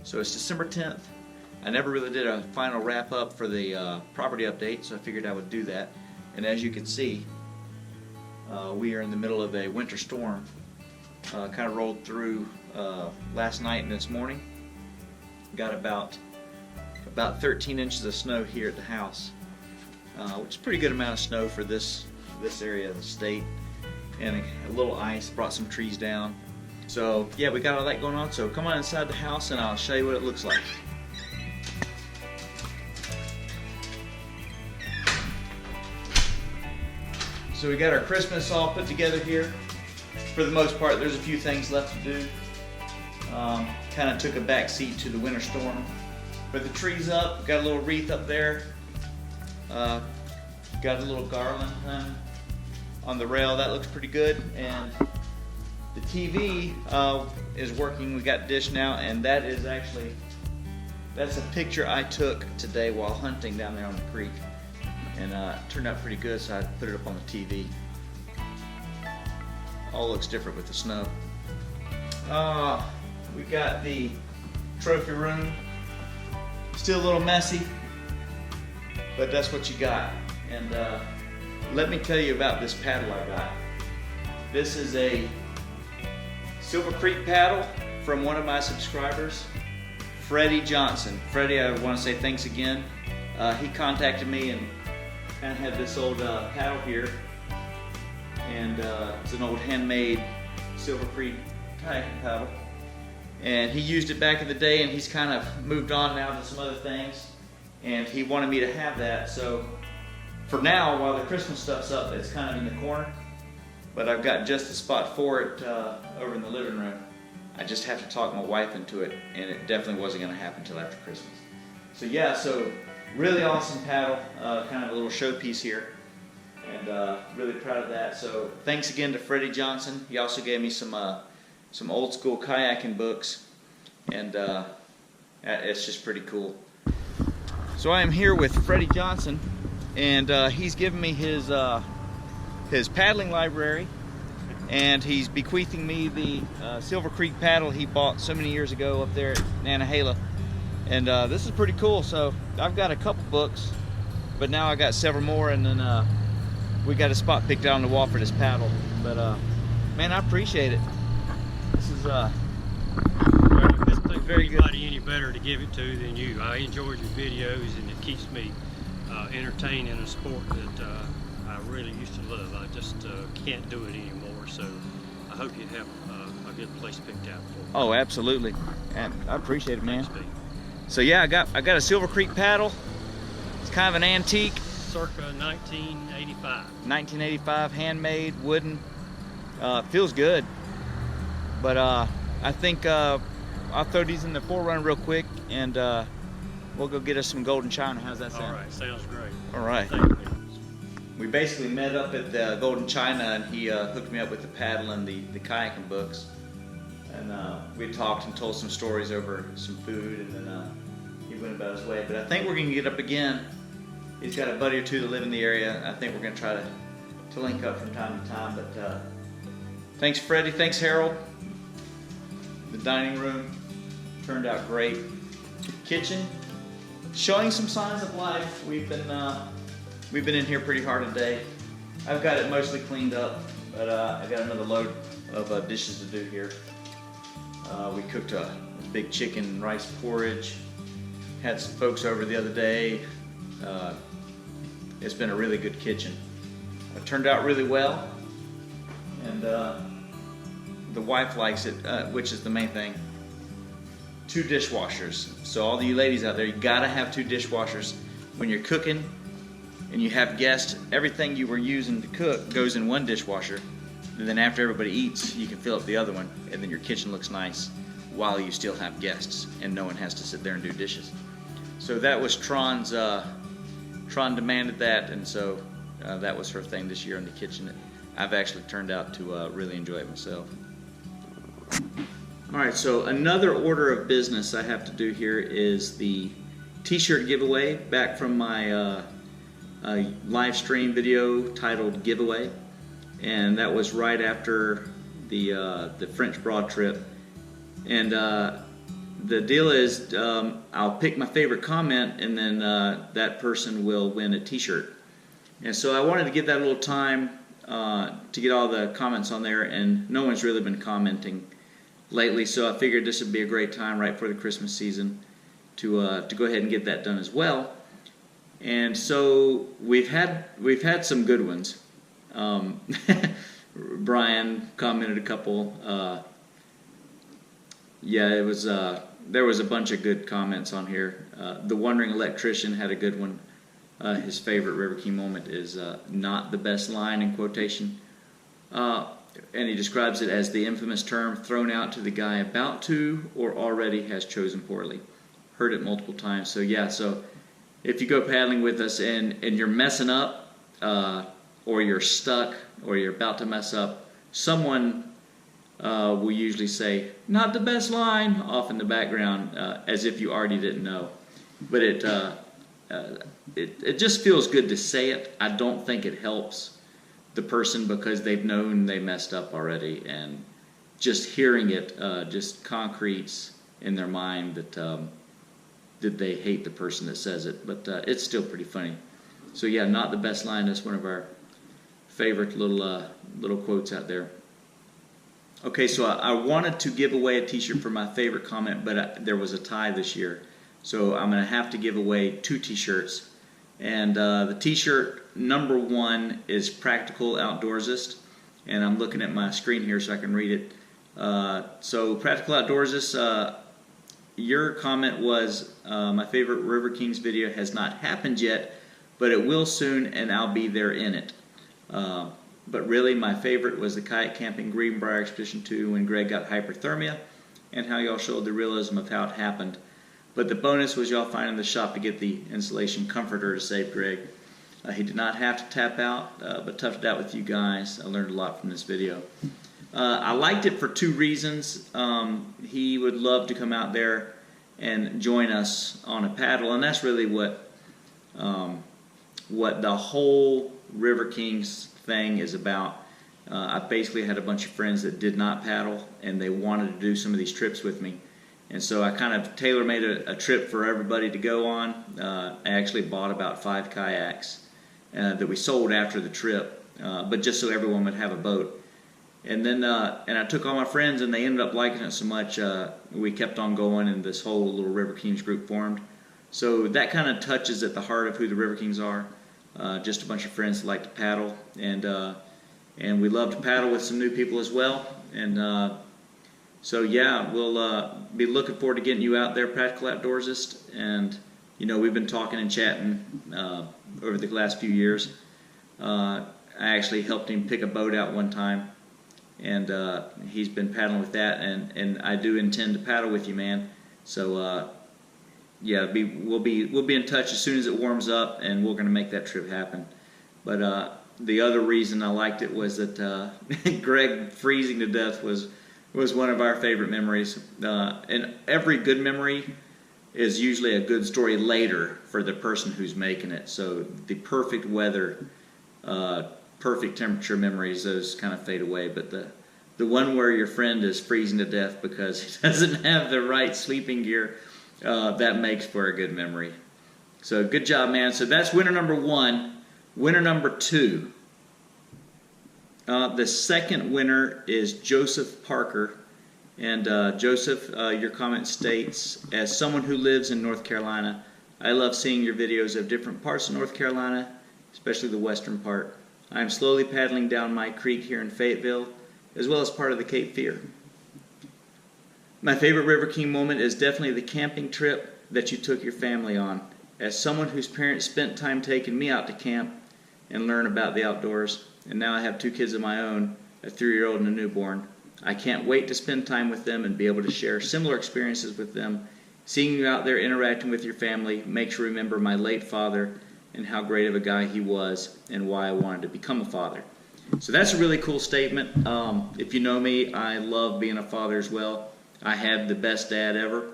So it's December 10th. I never really did a final wrap up for the property update, so I figured I would do that. And as you can see, we are in the middle of a winter storm. Kind of rolled through last night and this morning. Got about 13 inches of snow here at the house, which is a pretty good amount of snow for this area of the state. And a little ice, brought some trees down. So yeah, we got all that going on. So come on inside the house and I'll show you what it looks like. So we got our Christmas all put together here. For the most part, there's a few things left to do. Kind of took a back seat to the winter storm. But the tree's up, got a little wreath up there. Got a little garland on the rail, that looks pretty good. And the TV is working, we got dish now, and that is actually, that's a picture I took today while hunting down there on the creek. And it turned out pretty good, so I put it up on the TV. All looks different with the snow. We got the trophy room. Still a little messy, but that's what you got. And let me tell you about this paddle I got. This is a Silver Creek paddle from one of my subscribers, Freddie Johnson. Freddie, I want to say thanks again. He contacted me and had this old paddle here, and it's an old handmade Silver Creek kayaking paddle, and he used it back in the day, and he's kind of moved on now to some other things, and he wanted me to have that. So for now, while the Christmas stuff's up, it's kind of in the corner, but I've got just a spot for it over in the living room. I just have to talk my wife into it, and it definitely wasn't going to happen until after Christmas. So yeah, so really awesome paddle, kind of a little showpiece here, and really proud of that. So thanks again to Freddie Johnson. He also gave me some old school kayaking books, and it's just pretty cool. So I am here with Freddie Johnson, and he's given me his paddling library, and he's bequeathing me the Silver Creek paddle he bought so many years ago up there at Nantahala. And this is pretty cool. So I've got a couple books, but now I got several more, and then we got a spot picked out on the wall for this paddle. But man, I appreciate it. This is very good. Anybody any better to give it to than you. I enjoyed your videos, and it keeps me entertained in a sport that I really used to love. I just can't do it anymore. So I hope you have a good place picked out for me. Oh, absolutely. And I appreciate it, man. Thanks, Pete. So yeah, I got a Silver Creek paddle. It's kind of an antique. Circa 1985. 1985, handmade, wooden. Feels good. But I think I'll throw these in the forerunner real quick, and we'll go get us some golden china. How's that sound? All right, sounds great. All right. Thank you. We basically met up at the Golden China, and he hooked me up with the paddle and the kayaking books. And we talked and told some stories over some food, and then he went about his way. But I think we're going to get up again. He's got a buddy or two that live in the area. I think we're going to try to link up from time to time. But thanks, Freddie. Thanks, Harold. The dining room turned out great. Kitchen showing some signs of life. We've been in here pretty hard today. I've got it mostly cleaned up, but I got another load of dishes to do here. We cooked a big chicken and rice porridge. Had some folks over the other day. It's been a really good kitchen. It turned out really well, and the wife likes it, which is the main thing. 2 dishwashers. So all you ladies out there, you gotta have 2 dishwashers when you're cooking and you have guests. Everything you were using to cook goes in one dishwasher, and then after everybody eats, you can fill up the other one, and then your kitchen looks nice while you still have guests and no one has to sit there and do dishes. So that was Tron's, Tron demanded that, and so that was her thing this year in the kitchen. I've actually turned out to really enjoy it myself. Alright, so another order of business I have to do here is the t-shirt giveaway back from my live stream video titled Giveaway, and that was right after the French Broad trip. And the deal is I'll pick my favorite comment, and then that person will win a t-shirt. And so I wanted to give that a little time to get all the comments on there, and no one's really been commenting lately, so I figured this would be a great time right for the Christmas season to go ahead and get that done as well. And so we've had some good ones. Brian commented a couple. Yeah, it was there was a bunch of good comments on here. The Wandering Electrician had a good one. His favorite River King moment is "not the best line" in quotation, and he describes it as the infamous term thrown out to the guy about to or already has chosen poorly. Heard it multiple times. So yeah, so if you go paddling with us and you're messing up, or you're stuck, or you're about to mess up, someone will usually say, "not the best line," off in the background, as if you already didn't know. But it just feels good to say it. I don't think it helps the person because they've known they messed up already, and just hearing it just concretes in their mind that they hate the person that says it. But it's still pretty funny. So yeah, not the best line. That's one of our favorite little quotes out there. Okay, so I wanted to give away a t-shirt for my favorite comment, but there was a tie this year. So I'm going to have to give away 2 t-shirts. And the t-shirt number 1 is Practical Outdoorsist. And I'm looking at my screen here so I can read it. So Practical Outdoorsist, your comment was, my favorite River Kings video has not happened yet, but it will soon, and I'll be there in it. But really, my favorite was the kayak camping Greenbrier Expedition 2 when Greg got hyperthermia, and how y'all showed the realism of how it happened. But the bonus was y'all finding the shop to get the insulation comforter to save Greg. He did not have to tap out, but toughed it out with you guys. I learned a lot from this video. I liked it for 2 reasons. He would love to come out there and join us on a paddle, and that's really what the whole River Kings thing is about. I basically had a bunch of friends that did not paddle, and they wanted to do some of these trips with me. And so I kind of tailor-made a trip for everybody to go on. I actually bought about 5 kayaks that we sold after the trip, but just so everyone would have a boat. And then and I took all my friends, and they ended up liking it so much, we kept on going, and this whole little River Kings group formed. So that kind of touches at the heart of who the River Kings are. Just a bunch of friends that like to paddle, and we love to paddle with some new people as well. And so yeah, we'll be looking forward to getting you out there, Practical Outdoorsist. And you know, we've been talking and chatting over the last few years. I actually helped him pick a boat out one time, and he's been paddling with that. And I do intend to paddle with you, man. So yeah, we'll be in touch as soon as it warms up, and we're going to make that trip happen. But the other reason I liked it was that Greg freezing to death was one of our favorite memories. And every good memory is usually a good story later for the person who's making it. So the perfect weather, perfect temperature memories, those kind of fade away. But the one where your friend is freezing to death because he doesn't have the right sleeping gear, that makes for a good memory. So good job, man. So that's winner number 1. Winner number 2. The second winner is Joseph Parker. And Joseph, your comment states, as someone who lives in North Carolina, I love seeing your videos of different parts of North Carolina, especially the western part. I am slowly paddling down my creek here in Fayetteville, as well as part of the Cape Fear. My favorite River King moment is definitely the camping trip that you took your family on. As someone whose parents spent time taking me out to camp and learn about the outdoors, and now I have 2 kids of my own, a 3-year-old and a newborn, I can't wait to spend time with them and be able to share similar experiences with them. Seeing you out there interacting with your family makes you remember my late father and how great of a guy he was and why I wanted to become a father. So that's a really cool statement. If you know me, I love being a father as well. I had the best dad ever,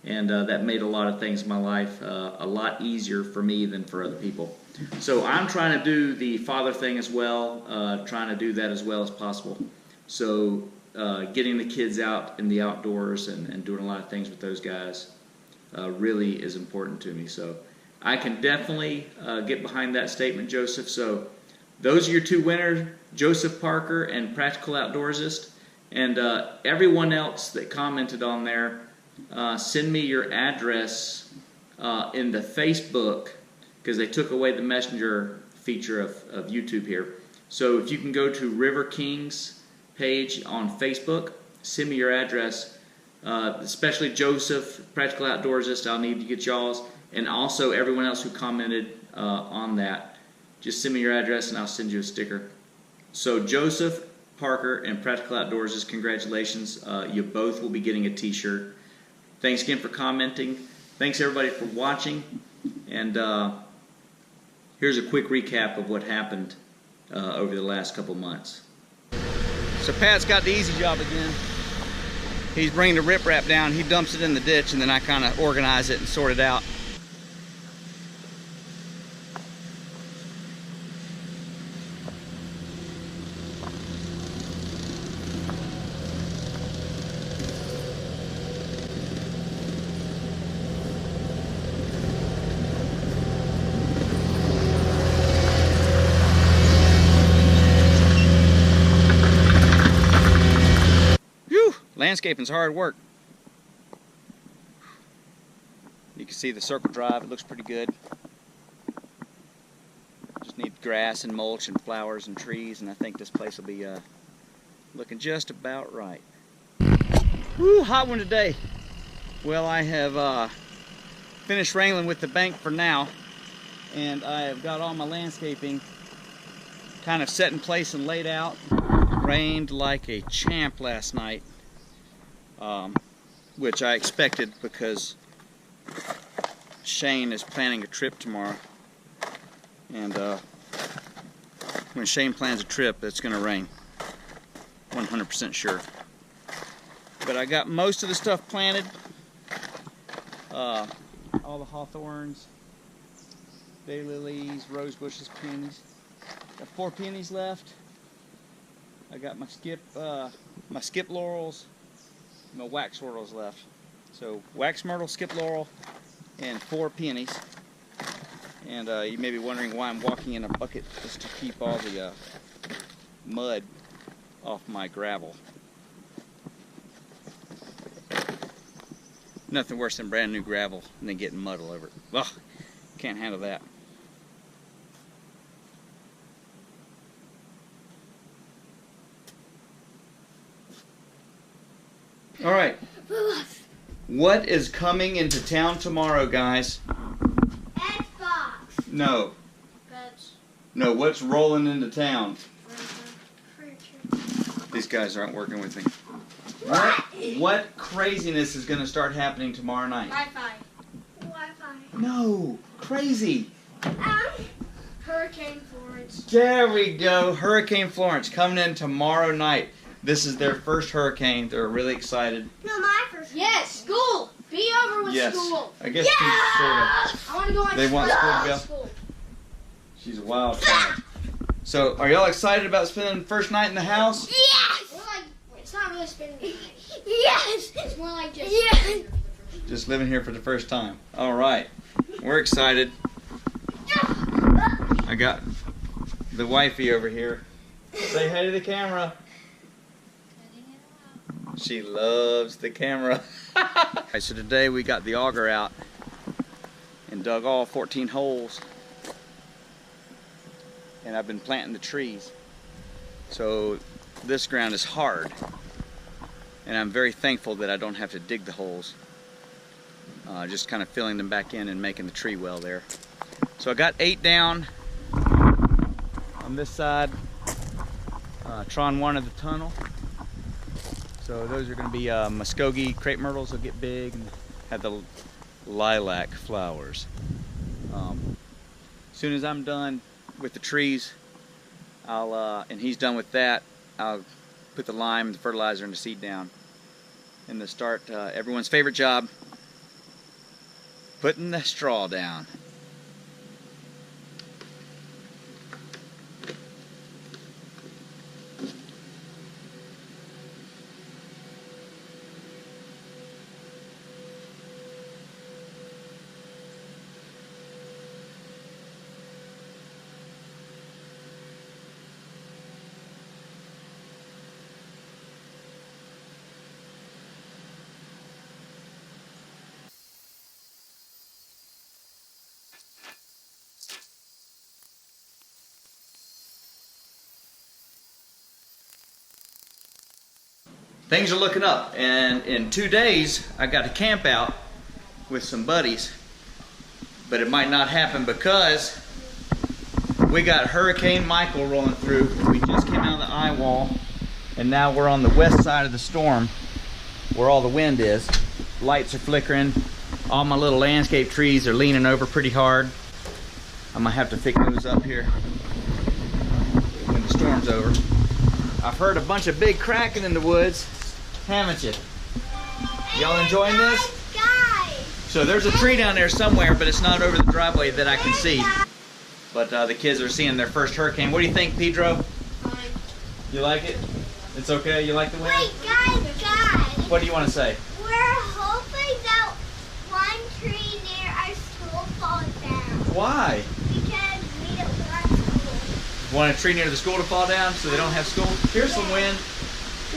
and that made a lot of things in my life a lot easier for me than for other people. So I'm trying to do the father thing as well, trying to do that as well as possible. So getting the kids out in the outdoors and doing a lot of things with those guys really is important to me. So I can definitely get behind that statement, Joseph. So those are your two winners, Joseph Parker and Practical Outdoorsist. And everyone else that commented on there, send me your address in the Facebook, because they took away the messenger feature of YouTube here. So if you can go to River Kings page on Facebook, send me your address, especially Joseph, Practical Outdoorsist. I'll need to get y'all's, and also everyone else who commented on that. Just send me your address and I'll send you a sticker. So Joseph Parker and Practical Outdoorsist, congratulations. You both will be getting a t-shirt. Thanks again for commenting. Thanks everybody for watching. And here's a quick recap of what happened over the last couple months. So Pat's got the easy job again. He's bringing the riprap down. He dumps it in the ditch, and then I kind of organize it and sort it out. Landscaping's hard work. You can see the circle drive, it looks pretty good. Just need grass and mulch and flowers and trees, and I think this place will be looking just about right. Woo, hot one today. Well, I have finished wrangling with the bank for now, and I have got all my landscaping kind of set in place and laid out. It rained like a champ last night. Which I expected, because Shane is planning a trip tomorrow, and when Shane plans a trip, it's going to rain, 100% sure. But I got most of the stuff planted, all the hawthorns, daylilies, rose bushes, peonies. Got 4 peonies left. I got my skip laurels, my wax laurels left. So wax myrtle, skip laurel, and 4 peonies. And you may be wondering why I'm walking in a bucket, just to keep all the mud off my gravel. Nothing worse than brand new gravel and then getting mud all over it. Ugh, can't handle that. All right. What is coming into town tomorrow, guys? Xbox. No. Pets. No, what's rolling into town? Furniture. These guys aren't working with me. What craziness is going to start happening tomorrow night? Wi-Fi. Wi-Fi. No. Crazy. Hurricane Florence. There we go. Hurricane Florence coming in tomorrow night. This is their first hurricane. They're really excited. No, my first. Yes, school. Be over with school. I guess I want to go on They want school to go? school. She's a wild child. So, are y'all excited about spending the first night in the house? Yes. It's not really spending the night. Yes. It's more like just. Yes. Just living here for the first time. All right. We're excited. I got the wifey over here. Say hey to the camera. She loves the camera. Alright, so today we got the auger out and dug all 14 holes, and I've been planting the trees. So this ground is hard, and I'm very thankful that I don't have to dig the holes. Just kind of filling them back in and making the tree well there. So I got 8 down on this side, Tron 1 of the tunnel. So those are going to be Muskogee crepe myrtles. Will get big and have the lilac flowers. As soon as I'm done with the trees, and he's done with that, I'll put the lime, the fertilizer, and the seed down, and to start everyone's favorite job, putting the straw down. things are looking up, and in 2 days I got to camp out with some buddies, but it might not happen because we got Hurricane Michael rolling through. We just came out of the eye wall, and now we're on the west side of the storm where all the wind is. Lights are flickering. All my little landscape trees are leaning over pretty hard. I'm gonna have to fix those up here when the storm's over. I've heard a bunch of big cracking in the woods, haven't you? Y'all enjoying this? Guys! So there's a tree down there somewhere, but it's not over the driveway that I can see. But the kids are seeing their first hurricane. What do you think, Pedro? Fine. You like it? It's okay? You like the wind? Wait, guys! What do you want to say? We're hoping that one tree near our school falls down. Why? Because we don't want school. Want a tree near the school to fall down so they don't have school? Here's some wind.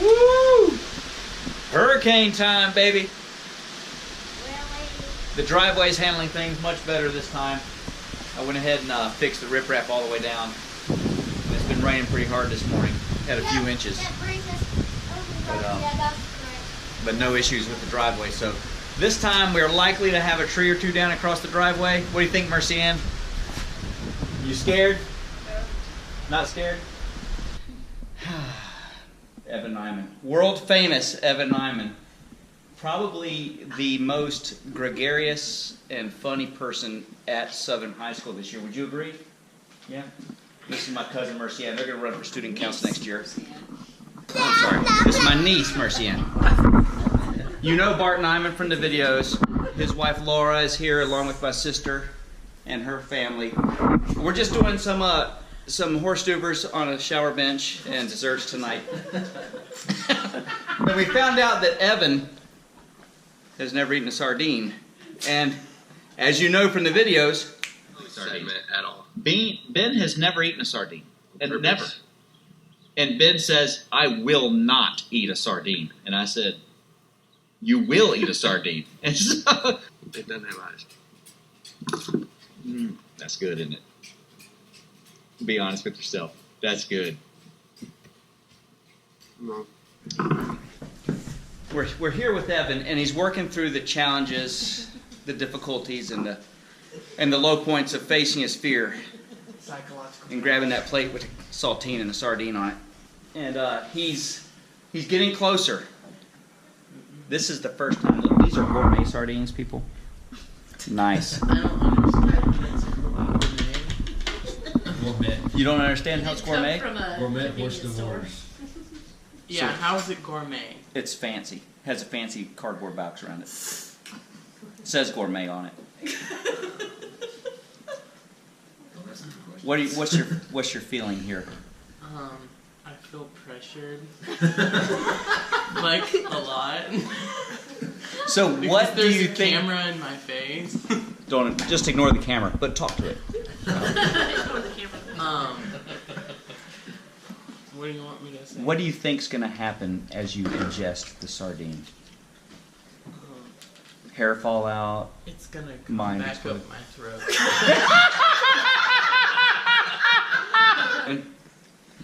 Woo! Hurricane time, baby. Really? The driveway's handling things much better this time. I went ahead and fixed the riprap all the way down. And it's been raining pretty hard this morning. Had a few inches, That brings us over. But, Yeah, that's correct. but no issues with the driveway. So this time we're likely to have a tree or two down across the driveway. What do you think, Mercy Ann? You scared? No. Not scared? Evan Nyman. World famous Evan Nyman. Probably the most gregarious and funny person at Southern High School this year. Would you agree? Yeah? This is my cousin Mercy Ann. They're going to run for student council next year. I'm sorry. This is my niece, Mercy Ann. You know Bart Nyman from the videos. His wife Laura is here along with my sister and her family. We're just doing some horse duvers on a shower bench and desserts tonight. And we found out that Evan has never eaten a sardine. And as you know from the videos, Sardine at all. Ben has never eaten a sardine. And Purpose. never. And Ben says, I will not eat a sardine. And I said, you will eat a sardine. And so, It doesn't have eyes. that's good, isn't it? Be honest with yourself. That's good. No. We're here with Evan, and he's working through the challenges, the difficulties, and the low points of facing his fear. And grabbing that plate with a saltine and a sardine on it. And he's getting closer. This is the first time. Look, these are gourmet sardines, people. Nice. I don't understand. Gourmet. You don't understand how it's gourmet? Gourmet horse divorce. Yeah, how is it gourmet? It's fancy. Has a fancy cardboard box around it. Says gourmet on it. What's your feeling here? I feel pressured. Like, a lot. So Because what do there's you a think? camera in my face. Don't just ignore the camera, but talk to it. What do you want me to say? What do you think's going to happen as you ingest the sardine? Hair fall out? It's gonna come Mine back explode. up my throat.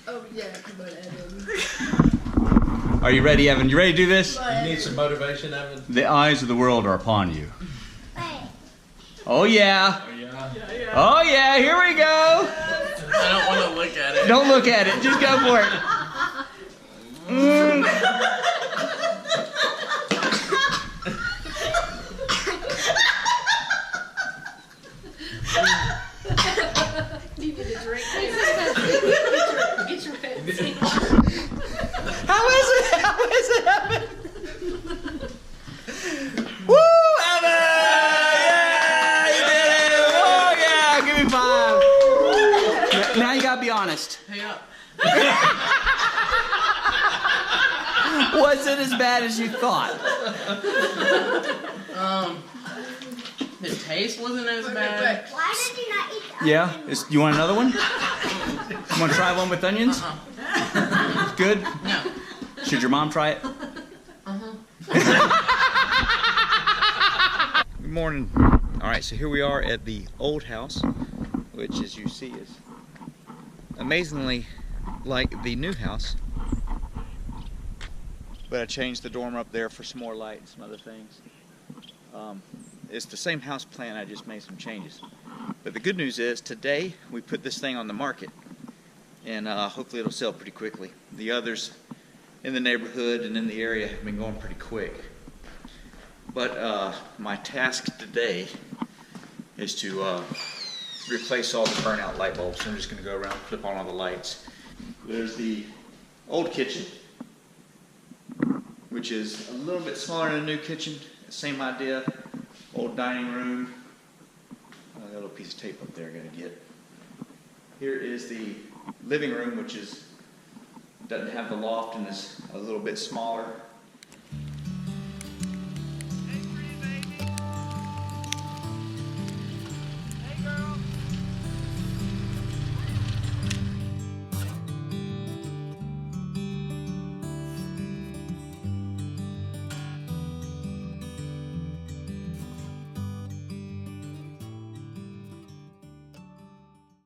Oh yeah, come on, Evan. Are you ready, Evan? You ready to do this? You need some motivation, Evan? The eyes of the world are upon you. Wait. Oh yeah. Oh, yeah. Oh yeah, here we go. I don't want to look at it. Don't look at it, just go for it. You need a drink. Get your Pepsi. How is it? How is it, Evan? Woo, Evan! Yeah, you did it! Oh yeah, give me 5. Now you gotta be honest. Hey up. Was it as bad as you thought? The taste wasn't as bad. Why did you not eat the Yeah. onion? You want another one? You want to try one with onions? Good. No. Should your mom try it? Good morning. All right, so here we are at the old house, which, as you see, is amazingly like the new house. but I changed the dormer up there for some more light and some other things. It's the same house plan, I just made some changes. But the good news is today we put this thing on the market, and hopefully it'll sell pretty quickly. The others in the neighborhood and in the area have been going pretty quick. But my task today is to replace all the burnout light bulbs. So I'm just going to go around and flip on all the lights. There's the old kitchen, which is a little bit smaller than the new kitchen. Same idea. Old dining room. I got a little piece of tape up there I got to get. Here is the living room, which doesn't have the loft and is a little bit smaller.